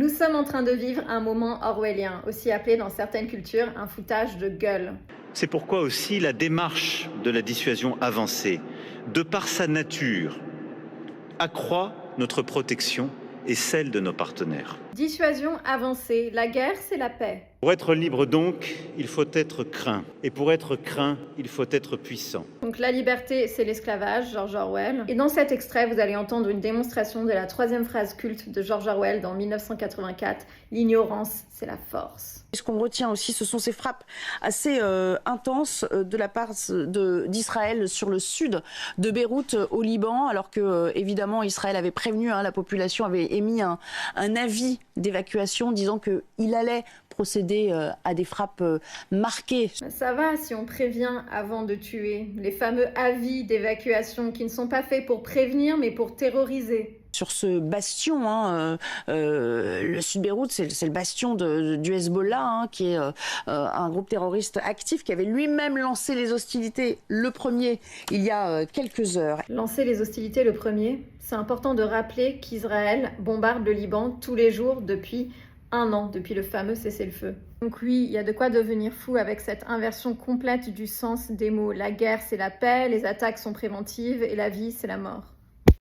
Nous sommes en train de vivre un moment orwellien, aussi appelé dans certaines cultures un foutage de gueule. C'est pourquoi aussi la démarche de la dissuasion avancée, de par sa nature, accroît notre protection et celle de nos partenaires. Dissuasion avancée, la guerre c'est la paix. Pour être libre donc, il faut être craint. Et pour être craint, il faut être puissant. Donc la liberté c'est l'esclavage, George Orwell. Et dans cet extrait, vous allez entendre une démonstration de la troisième phrase culte de George Orwell dans 1984, l'ignorance c'est la force. Ce qu'on retient aussi, ce sont ces frappes assez intenses de la part d'Israël sur le sud de Beyrouth au Liban, alors que évidemment Israël avait prévenu, la population avait émis un avis d'évacuation disant qu'il allait procéder à des frappes marquées. Ça va si on prévient avant de tuer. Les fameux avis d'évacuation qui ne sont pas faits pour prévenir mais pour terroriser. Sur ce bastion, le sud-Beyrouth, c'est le bastion du Hezbollah, qui est un groupe terroriste actif qui avait lui-même lancé les hostilités le premier il y a quelques heures. Lancer les hostilités le premier, c'est important de rappeler qu'Israël bombarde le Liban tous les jours depuis un an, depuis le fameux cessez-le-feu. Donc oui, il y a de quoi devenir fou avec cette inversion complète du sens des mots. La guerre, c'est la paix, les attaques sont préventives et la vie, c'est la mort.